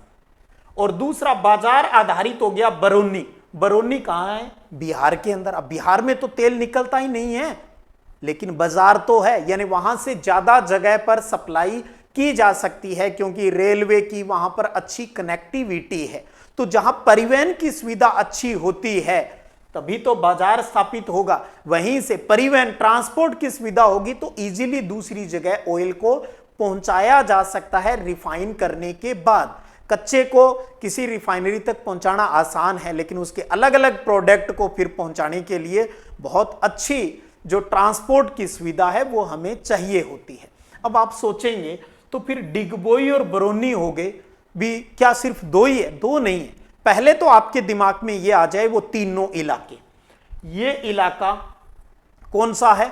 और दूसरा बाजार आधारित हो गया बरौनी। बरौनी कहां है, बिहार के अंदर। अब बिहार में तो तेल निकलता ही नहीं है, लेकिन बाजार तो है, यानी वहां से ज्यादा जगह पर सप्लाई की जा सकती है क्योंकि रेलवे की वहां पर अच्छी कनेक्टिविटी है। तो जहां परिवहन की सुविधा अच्छी होती है तभी तो बाजार स्थापित होगा, वहीं से परिवहन ट्रांसपोर्ट की सुविधा होगी तो इजीली दूसरी जगह ऑयल को पहुंचाया जा सकता है। रिफाइन करने के बाद कच्चे को किसी रिफाइनरी तक पहुंचाना आसान है, लेकिन उसके अलग अलग प्रोडक्ट को फिर पहुंचाने के लिए बहुत अच्छी जो ट्रांसपोर्ट की सुविधा है वो हमें चाहिए होती है। अब आप सोचेंगे तो फिर डिगबोई और बरौनी हो गए भी, क्या सिर्फ दो ही है? दो नहीं है। पहले तो आपके दिमाग में ये आ जाए वो तीनों इलाके। ये इलाका कौन सा है?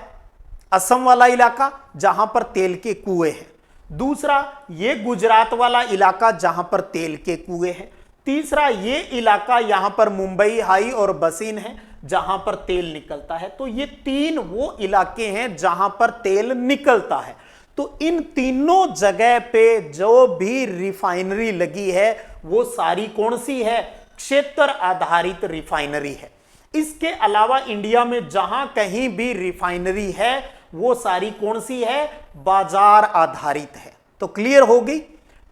असम वाला इलाका जहां पर तेल के कुएं हैं। दूसरा ये गुजरात वाला इलाका जहां पर तेल के कुएं हैं। तीसरा ये इलाका यहां पर मुंबई हाई और बसीन है जहां पर तेल निकलता है। तो ये तीन वो इलाके हैं जहां पर तेल निकलता है। तो इन तीनों जगह पे जो भी रिफाइनरी लगी है वो सारी कौन सी है? क्षेत्र आधारित रिफाइनरी है। इसके अलावा इंडिया में जहां कहीं भी रिफाइनरी है वो सारी कौन सी है? बाजार आधारित है। तो क्लियर होगी?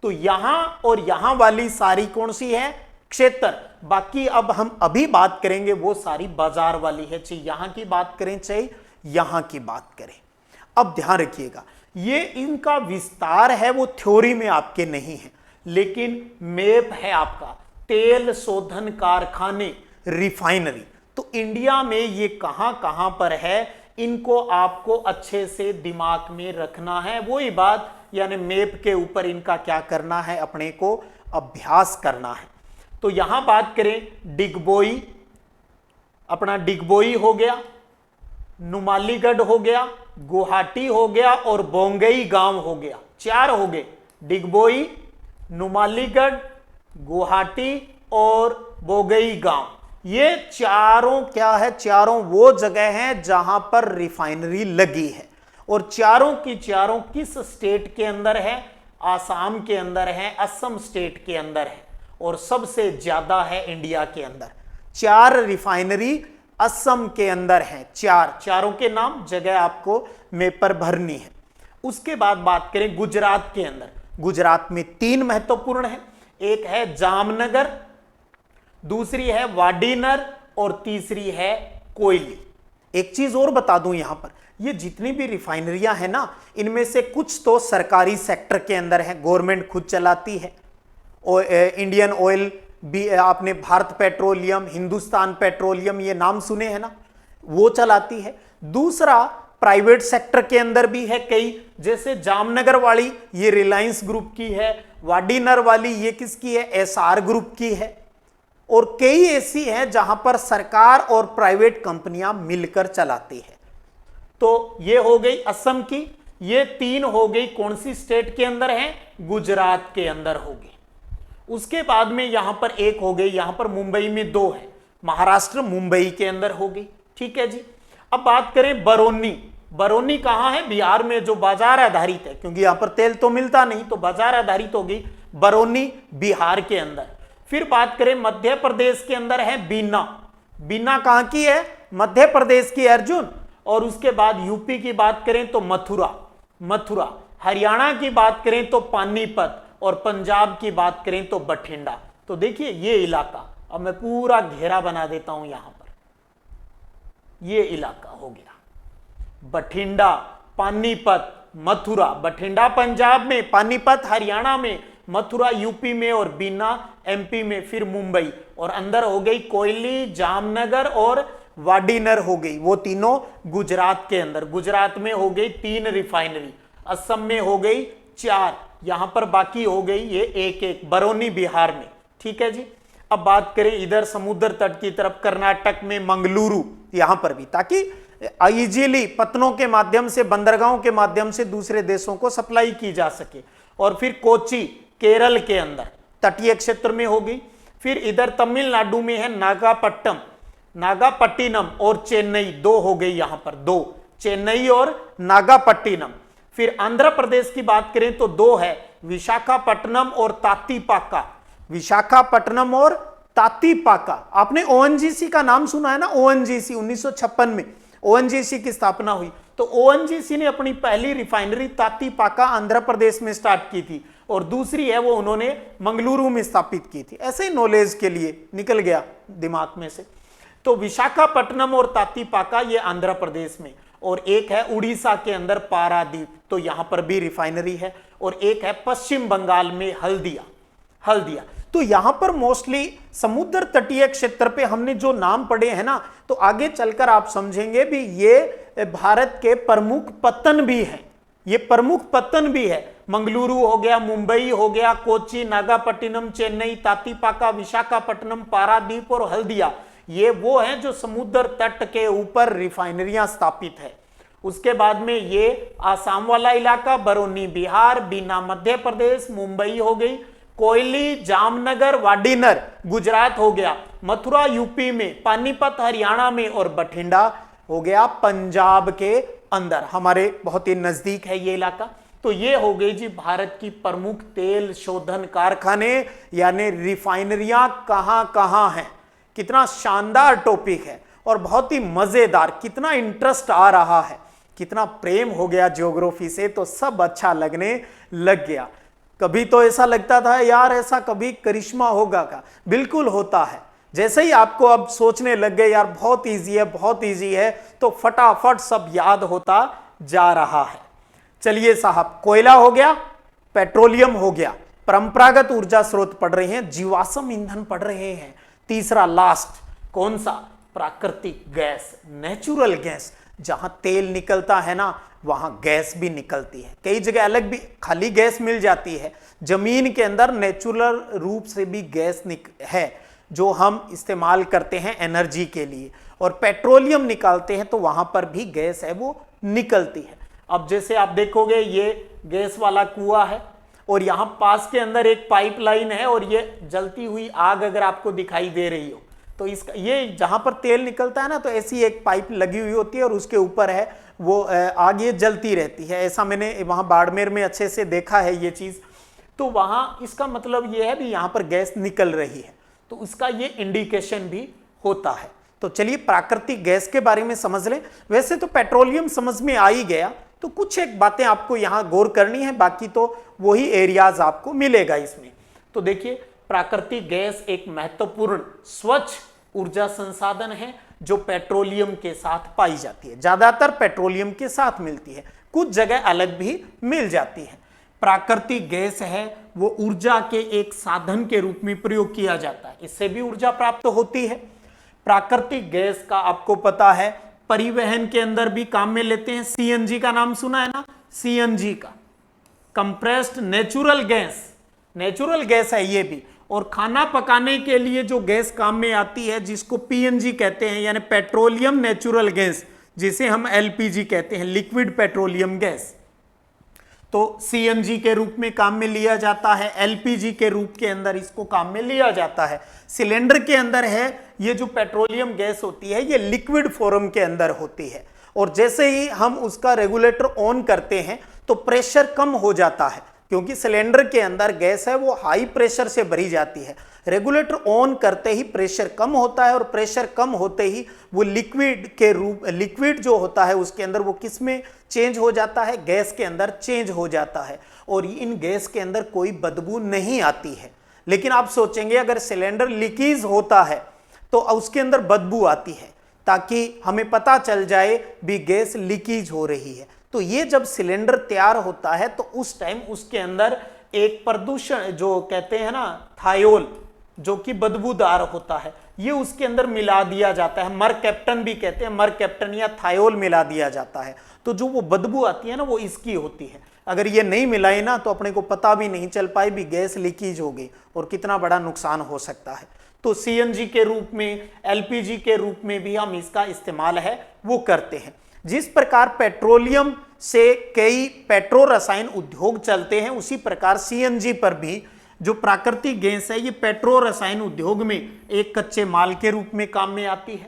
तो यहां और यहां वाली सारी कौन सी है? क्षेत्र। बाकी अब हम अभी बात करेंगे वो सारी बाजार वाली है, चाहे यहां की बात करें चाहे यहां की बात करें। अब ध्यान रखिएगा, ये इनका विस्तार है वो थ्योरी में आपके नहीं है, लेकिन मैप है आपका तेल शोधन कारखाने रिफाइनरी। तो इंडिया में ये कहां कहां पर है, इनको आपको अच्छे से दिमाग में रखना है। वही बात, यानी मैप के ऊपर इनका क्या करना है, अपने को अभ्यास करना है। तो यहां बात करें डिगबोई, अपना डिगबोई हो गया, नुमालीगढ़ हो गया, गुवाहाटी हो गया और बोंगई गांव हो गया। चार हो गए, डिगबोई, नुमालीगढ़, गुवाहाटी और बोंगई गांव। ये चारों क्या है? चारों वो जगह हैं जहां पर रिफाइनरी लगी है। और चारों की चारों किस स्टेट के अंदर है? आसाम के अंदर है, असम स्टेट के अंदर है, और सबसे ज्यादा है इंडिया के अंदर। चार रिफाइनरी असम के अंदर है। चारों के नाम जगह आपको मैप पर भरनी है। उसके बाद बात करें गुजरात के अंदर। गुजरात में तीन महत्वपूर्ण है, एक है जामनगर, दूसरी है वाडीनर और तीसरी है कोयली। एक चीज और बता दूं, यहां पर ये जितनी भी रिफाइनरियां हैं ना, इनमें से कुछ तो सरकारी सेक्टर के अंदर है, गवर्नमेंट खुद चलाती है। इंडियन ऑयल भी, आपने भारत पेट्रोलियम, हिंदुस्तान पेट्रोलियम ये नाम सुने हैं ना, वो चलाती है। दूसरा प्राइवेट सेक्टर के अंदर भी है कई, जैसे जामनगर वाली ये रिलायंस ग्रुप की है, वाडीनर वाली ये किसकी है? एसआर ग्रुप की है। और कई ऐसी हैं जहां पर सरकार और प्राइवेट कंपनियां मिलकर चलाती है। तो ये हो गई असम की, ये तीन हो गई कौन सी स्टेट के अंदर है? गुजरात के अंदर होगी। उसके बाद में यहां पर एक हो गई, यहां पर मुंबई में दो है, महाराष्ट्र मुंबई के अंदर होगी। ठीक है जी। अब बात करें बरौनी। बरौनी कहां है? बिहार में, जो बाजार आधारित है, क्योंकि यहां पर तेल तो मिलता नहीं, तो बाजार आधारित होगी बरौनी, बिहार के अंदर। फिर बात करें मध्य प्रदेश के अंदर है बीना। बीना कहां की है? मध्य प्रदेश की, अर्जुन। और उसके बाद यूपी की बात करें तो मथुरा। हरियाणा की बात करें तो पानीपत, और पंजाब की बात करें तो बठिंडा। तो देखिए ये इलाका, अब मैं पूरा घेरा बना देता हूं यहां पर, ये इलाका हो गया बठिंडा, पानीपत, मथुरा। बठिंडा पंजाब में, पानीपत हरियाणा में, मथुरा यूपी में और बीना एमपी में। फिर मुंबई, और अंदर हो गई कोयली, जामनगर और वाडीनर हो गई, वो तीनों गुजरात के अंदर। गुजरात में हो गई तीन रिफाइनरी, असम में हो गई चार, यहां पर बाकी हो गई ये एक एक, बरौनी बिहार में। ठीक है जी। अब बात करें इधर समुद्र तट की तरफ, कर्नाटक में मंगलुरु, यहां पर भी, ताकि इजीली पत्तनों के माध्यम से, बंदरगाहों के माध्यम से दूसरे देशों को सप्लाई की जा सके। और फिर कोची केरल के अंदर तटीय क्षेत्र में होगी। फिर इधर तमिलनाडु में है नागापट्टिनम और चेन्नई, दो हो गई यहां पर, दो, चेन्नई और नागापट्टिनम। फिर आंध्र प्रदेश की बात करें तो दो है, विशाखापट्टनम और तातीपाका। विशाखापट्टनम और तातीपाका। आपने ओएनजीसी का नाम सुना है ना? ओएनजीसी 1956 में ओएनजीसी की स्थापना हुई। तो ओएनजीसी ने अपनी पहली रिफाइनरी तातीपाका आंध्र प्रदेश में स्टार्ट की थी, और दूसरी है वो उन्होंने मंगलुरु में स्थापित की थी। ऐसे ही नॉलेज के लिए निकल गया दिमाग में से। तो विशाखापट्टनम और तातीपाका ये आंध्र प्रदेश में, और एक है उड़ीसा के अंदर पारादीप, तो यहां पर भी रिफाइनरी है, और एक है पश्चिम बंगाल में हल्दिया। तो यहां पर मोस्टली समुद्र तटीय क्षेत्र पे हमने जो नाम पढ़े हैं ना, तो आगे चलकर आप समझेंगे भी ये भारत के प्रमुख पत्तन भी हैं, ये प्रमुख पत्तन भी है। मंगलुरु हो गया, मुंबई हो गया, कोच्चि, नागापट्टिनम, चेन्नई, तातीपाका, विशाखापट्टनम, पारादीप और हल्दिया, ये वो हैं जो समुद्र तट के ऊपर रिफाइनरियां स्थापित है। उसके बाद में ये आसाम वाला इलाका, बरौनी बिहार, बीना मध्य प्रदेश, मुंबई हो गई, कोयली, जामनगर, वाडीनर गुजरात हो गया, मथुरा यूपी में, पानीपत हरियाणा में, और बठिंडा हो गया पंजाब के अंदर, हमारे बहुत ही नजदीक है ये इलाका। तो ये हो गई जी भारत की प्रमुख तेल शोधन कारखाने यानी रिफाइनरियां कहां कहां हैं। कितना शानदार टॉपिक है और बहुत ही मजेदार, कितना इंटरेस्ट आ रहा है, कितना प्रेम हो गया ज्योग्राफी से, तो सब अच्छा लगने लग गया। कभी तो ऐसा लगता था यार ऐसा कभी करिश्मा होगा का, बिल्कुल होता है। जैसे ही आपको अब सोचने लग गए यार बहुत इजी है, बहुत इजी है, तो फटाफट सब याद होता जा रहा है। चलिए साहब, कोयला हो गया, पेट्रोलियम हो गया, परंपरागत ऊर्जा स्रोत पढ़ रहे हैं, जीवाश्म ईंधन पढ़ रहे हैं, तीसरा लास्ट कौन सा, प्राकृतिक गैस, नेचुरल गैस। जहां तेल निकलता है ना वहां गैस भी निकलती है, कई जगह अलग भी खाली गैस मिल जाती है, जमीन के अंदर नेचुरल रूप से भी गैस है जो हम इस्तेमाल करते हैं एनर्जी के लिए, और पेट्रोलियम निकालते हैं तो वहां पर भी गैस है वो निकलती है। अब जैसे आप देखोगे ये गैस वाला कुआं है और यहां पास के अंदर एक पाइपलाइन है, और ये जलती हुई आग अगर आपको दिखाई दे रही हो तो इसका ये जहां पर तेल निकलता है ना तो ऐसी एक पाइप लगी हुई होती है और उसके ऊपर है वो आग ये जलती रहती है। ऐसा मैंने वहां बाड़मेर में अच्छे से देखा है ये चीज। तो वहां इसका मतलब ये है भी यहां पर गैस निकल रही है, तो उसका ये इंडिकेशन भी होता है। तो चलिए प्राकृतिक गैस के बारे में समझ लें। वैसे तो पेट्रोलियम समझ में आ ही गया, तो कुछ एक बातें आपको यहां गौर करनी है, बाकी तो वही एरियाज आपको मिलेगा इसमें। तो देखिए प्राकृतिक गैस एक महत्वपूर्ण स्वच्छ ऊर्जा संसाधन है जो पेट्रोलियम के साथ पाई जाती है, ज्यादातर पेट्रोलियम के साथ मिलती है, कुछ जगह अलग भी मिल जाती है। प्राकृतिक गैस है वो ऊर्जा के एक साधन के रूप में प्रयोग किया जाता है, इससे भी ऊर्जा प्राप्त होती है। प्राकृतिक गैस का आपको पता है परिवहन के अंदर भी काम में लेते हैं। सीएनजी का नाम सुना है ना, सीएनजी का कंप्रेस्ड नेचुरल गैस है ये भी। और खाना पकाने के लिए जो गैस काम में आती है जिसको पीएनजी कहते हैं यानी पेट्रोलियम नेचुरल गैस, जिसे हम एलपीजी कहते हैं, लिक्विड पेट्रोलियम गैस, तो सीएनजी के रूप में काम में लिया जाता है, एलपीजी के रूप के अंदर इसको काम में लिया जाता है। सिलेंडर के अंदर है ये जो पेट्रोलियम गैस होती है ये लिक्विड फॉर्म के अंदर होती है, और जैसे ही हम उसका रेगुलेटर ऑन करते हैं तो प्रेशर कम हो जाता है, क्योंकि सिलेंडर के अंदर गैस है वो हाई प्रेशर से भरी जाती है। रेगुलेटर ऑन करते ही प्रेशर कम होता है, और प्रेशर कम होते ही वो लिक्विड जो होता है उसके अंदर वो किस में चेंज हो जाता है, गैस के अंदर चेंज हो जाता है, और इन गैस के अंदर कोई बदबू नहीं आती है। लेकिन आप सोचेंगे अगर सिलेंडर लीकेज होता है तो उसके अंदर बदबू आती है, ताकि हमें पता चल जाए भी गैस लीकेज हो रही है। तो ये जब सिलेंडर तैयार होता है तो उस टाइम उसके अंदर एक प्रदूषण जो कहते हैं ना थायोल, जो कि बदबूदार होता है, ये उसके अंदर मिला दिया जाता है। मरकैप्टन भी कहते हैं, मरकैप्टन या थायोल मिला दिया जाता है, तो जो वो बदबू आती है ना वो इसकी होती है। अगर ये नहीं मिलाई ना तो अपने को पता भी नहीं चल पाई भी गैस लीकेज हो गई और कितना बड़ा नुकसान हो सकता है। तो सीएनजी के रूप में, एलपीजी के रूप में भी हम इसका इस्तेमाल है वो करते हैं। जिस प्रकार पेट्रोलियम से कई पेट्रो रसायन उद्योग चलते हैं, उसी प्रकार सीएनजी पर भी जो प्राकृतिक गैस है ये पेट्रो रसायन उद्योग में एक कच्चे माल के रूप में काम में आती है।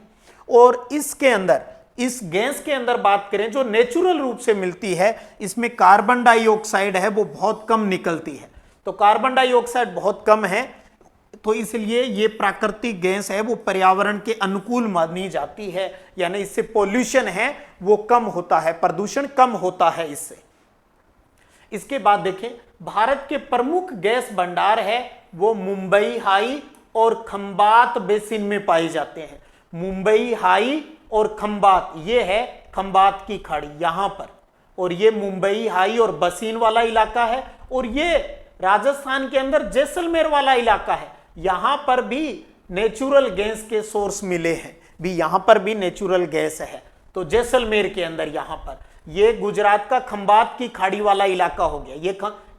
और इसके अंदर, इस गैस के अंदर बात करें जो नेचुरल रूप से मिलती है, इसमें कार्बन डाइऑक्साइड है वो बहुत कम निकलती है। तो कार्बन डाइऑक्साइड बहुत कम है, तो इसलिए ये प्राकृतिक गैस है वो पर्यावरण के अनुकूल मानी जाती है, यानी इससे पोल्यूशन है वो कम होता है, प्रदूषण कम होता है इससे। इसके बाद देखें भारत के प्रमुख गैस भंडार है वो मुंबई हाई और खंबात बेसिन में पाए जाते हैं। मुंबई हाई और खंबात, ये है खंबात की खाड़ी यहां पर, और ये मुंबई हाई और बसीन वाला इलाका है, और ये राजस्थान के अंदर जैसलमेर वाला इलाका है। यहां पर भी नेचुरल गैस के सोर्स मिले हैं, भी यहां पर भी नेचुरल गैस है। तो जैसलमेर के अंदर यहां पर, ये गुजरात का खंबात की खाड़ी वाला इलाका हो गया।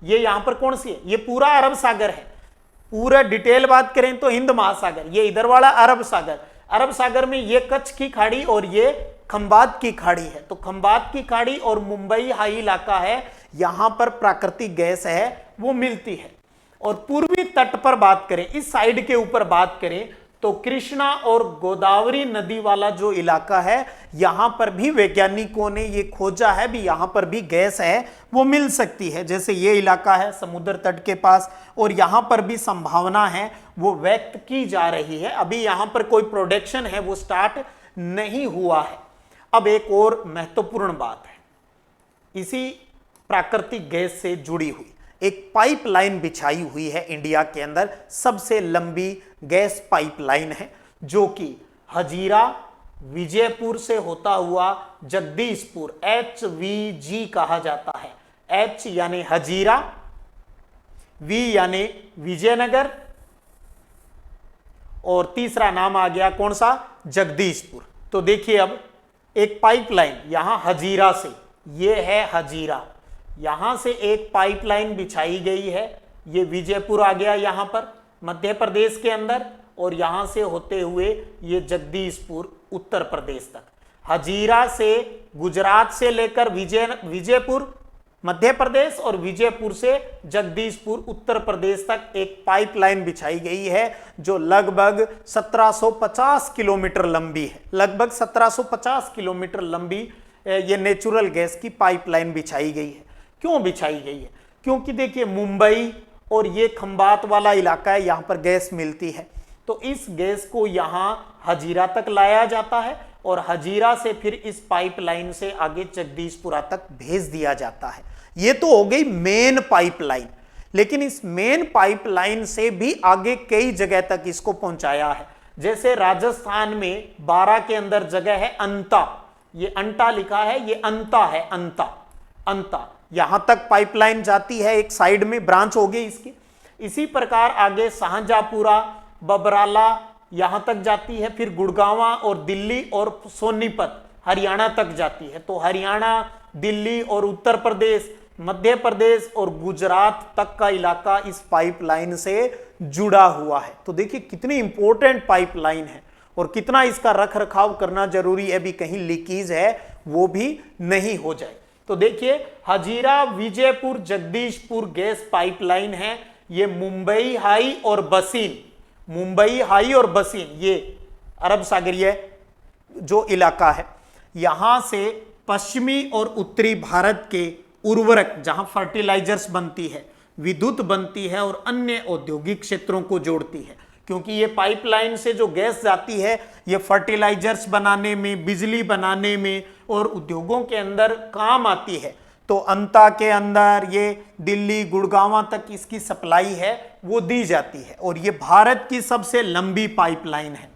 ये यहां पर कौन सी है, ये पूरा अरब सागर है। पूरा डिटेल बात करें तो हिंद महासागर, ये इधर वाला अरब सागर, अरब सागर में ये कच्छ की खाड़ी और ये खंबात की खाड़ी है। तो खंबात की खाड़ी और मुंबई हाई इलाका है, यहां पर प्राकृतिक गैस है वो मिलती है। और पूर्वी तट पर बात करें, इस साइड के ऊपर बात करें तो कृष्णा और गोदावरी नदी वाला जो इलाका है, यहां पर भी वैज्ञानिकों ने ये खोजा है भी यहां पर भी गैस है वो मिल सकती है। जैसे ये इलाका है समुद्र तट के पास, और यहां पर भी संभावना है वो व्यक्त की जा रही है। अभी यहां पर कोई प्रोडक्शन है वो स्टार्ट नहीं हुआ है। अब एक और महत्वपूर्ण बात है, इसी प्राकृतिक गैस से जुड़ी हुई एक पाइपलाइन बिछाई हुई है इंडिया के अंदर, सबसे लंबी गैस पाइपलाइन है, जो कि हजीरा विजयपुर से होता हुआ जगदीशपुर, HVG कहा जाता है। H यानी हजीरा, V यानी विजयनगर, और तीसरा नाम आ गया कौन सा, जगदीशपुर। तो देखिए अब एक पाइपलाइन यहां हजीरा से, ये है हजीरा, यहां से एक पाइपलाइन बिछाई गई है, ये विजयपुर आ गया यहां पर मध्य प्रदेश के अंदर, और यहां से होते हुए ये जगदीशपुर उत्तर प्रदेश तक। हजीरा से गुजरात से लेकर विजयपुर मध्य प्रदेश और विजयपुर से जगदीशपुर उत्तर प्रदेश तक एक पाइपलाइन बिछाई गई है, जो लगभग 1750 किलोमीटर लंबी है। लगभग 1750 किलोमीटर लंबी ये नेचुरल गैस की पाइपलाइन बिछाई गई है। क्यों बिछाई गई है, क्योंकि देखिए मुंबई और ये खंबात वाला इलाका है, यहां पर गैस मिलती है, तो इस गैस को यहां हजीरा तक लाया जाता है, और हजीरा से फिर इस पाइपलाइन से आगे जगदीशपुरा तक भेज दिया जाता है। ये तो हो गई मेन पाइपलाइन, लेकिन इस मेन पाइपलाइन से भी आगे कई जगह तक इसको पहुंचाया है। जैसे राजस्थान में 12 के अंदर जगह है अंता, ये अंटा लिखा है, ये अंता है, अंता अंता, यहां तक पाइपलाइन जाती है, एक साइड में ब्रांच हो गई इसकी। इसी प्रकार आगे शाहजहांपुरा, बबराला यहां तक जाती है, फिर गुड़गांवा और दिल्ली और सोनीपत हरियाणा तक जाती है। तो हरियाणा, दिल्ली और उत्तर प्रदेश, मध्य प्रदेश और गुजरात तक का इलाका इस पाइपलाइन से जुड़ा हुआ है। तो देखिए कितनी इंपॉर्टेंट पाइपलाइन है, और कितना इसका रख रखाव करना जरूरी है, भी कहीं लीकेज है वो भी नहीं हो जाए। तो देखिए हजीरा विजयपुर जगदीशपुर गैस पाइपलाइन है, ये मुंबई हाई और बसीन, मुंबई हाई और बसीन, ये अरब सागरीय जो इलाका है, यहां से पश्चिमी और उत्तरी भारत के उर्वरक, जहां फर्टिलाइजर्स बनती है, विद्युत बनती है और अन्य औद्योगिक क्षेत्रों को जोड़ती है। क्योंकि ये पाइपलाइन से जो गैस जाती है ये फर्टिलाइजर्स बनाने में, बिजली बनाने में और उद्योगों के अंदर काम आती है। तो अंता के अंदर ये दिल्ली गुड़गांव तक इसकी सप्लाई है वो दी जाती है, और ये भारत की सबसे लंबी पाइपलाइन है।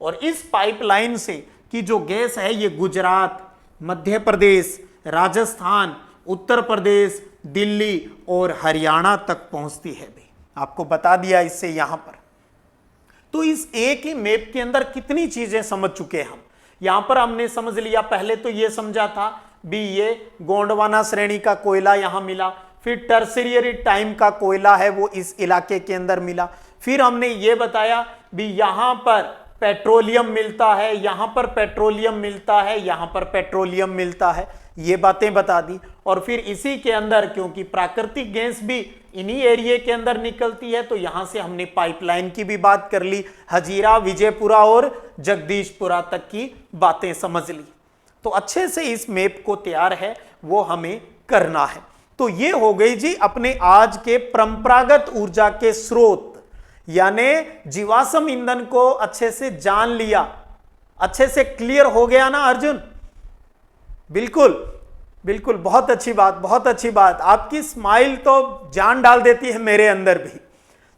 और इस पाइपलाइन से की जो गैस है ये गुजरात, मध्य प्रदेश, राजस्थान, उत्तर प्रदेश, दिल्ली और हरियाणा तक पहुंचती है। भी आपको बता दिया इससे यहां पर। तो इस एक ही मैप के अंदर कितनी चीजें समझ चुके हैं हम। यहां पर हमने समझ लिया, पहले तो ये समझा था भी ये गोंडवाना श्रेणी का कोयला यहां मिला, फिर टर्शियरी टाइम का कोयला है वो इस इलाके के अंदर मिला, फिर हमने ये बताया भी यहां पर पेट्रोलियम मिलता है, यहां पर पेट्रोलियम मिलता है, यहां पर पेट्रोलियम मिलता है, ये बातें बता दी। और फिर इसी के अंदर क्योंकि प्राकृतिक गैस भी इन्हीं एरिया के अंदर निकलती है, तो यहां से हमने पाइपलाइन की भी बात कर ली, हजीरा, विजयपुरा और जगदीशपुरा तक की बातें समझ ली। तो अच्छे से इस मैप को तैयार है वो हमें करना है। तो ये हो गई जी अपने आज के परंपरागत ऊर्जा के स्रोत, यानी जीवाश्म ईंधन को अच्छे से जान लिया, अच्छे से क्लियर हो गया ना अर्जुन? बिल्कुल बिल्कुल, बहुत अच्छी बात, बहुत अच्छी बात। आपकी स्माइल तो जान डाल देती है मेरे अंदर भी,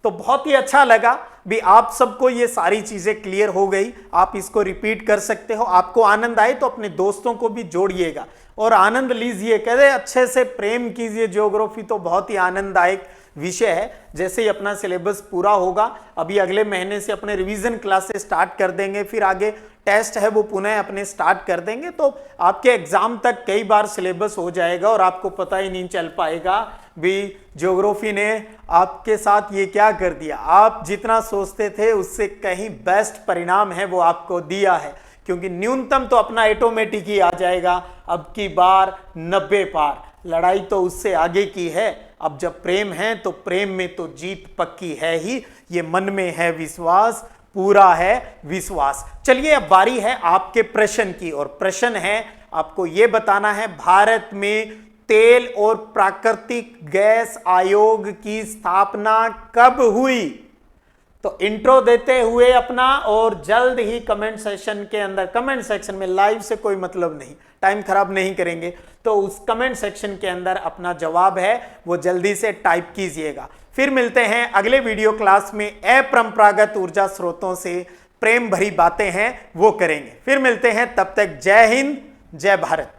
तो बहुत ही अच्छा लगा। भी आप सबको ये सारी चीजें क्लियर हो गई, आप इसको रिपीट कर सकते हो। आपको आनंद आए तो अपने दोस्तों को भी जोड़िएगा और आनंद लीजिए, कहते अच्छे से प्रेम कीजिए। ज्योग्राफी तो बहुत ही आनंददायक विषय है। जैसे ही अपना सिलेबस पूरा होगा, अभी अगले महीने से अपने रिवीजन क्लासेस स्टार्ट कर देंगे, फिर आगे टेस्ट है वो पुनः अपने स्टार्ट कर देंगे, तो आपके एग्जाम तक कई बार सिलेबस हो जाएगा और आपको पता ही नहीं चल पाएगा भी ज्योग्राफी ने आपके साथ ये क्या कर दिया। आप जितना सोचते थे उससे कहीं बेस्ट परिणाम है वो आपको दिया है, क्योंकि न्यूनतम तो अपना ऑटोमेटिक ही आ जाएगा। अब की बार 90 पार, लड़ाई तो उससे आगे की है। अब जब प्रेम है तो प्रेम में तो जीत पक्की है ही, ये मन में है विश्वास, पूरा है विश्वास। चलिए अब बारी है आपके प्रश्न की, और प्रश्न है आपको यह बताना है भारत में तेल और प्राकृतिक गैस आयोग की स्थापना कब हुई। तो इंट्रो देते हुए अपना, और जल्द ही कमेंट सेक्शन के अंदर, कमेंट सेक्शन में लाइव से कोई मतलब नहीं, टाइम खराब नहीं करेंगे, तो उस कमेंट सेक्शन के अंदर अपना जवाब है वो जल्दी से टाइप कीजिएगा। फिर मिलते हैं अगले वीडियो क्लास में, अपरंपरागत ऊर्जा स्रोतों से प्रेम भरी बातें हैं वो करेंगे। फिर मिलते हैं, तब तक जय हिंद, जय भारत।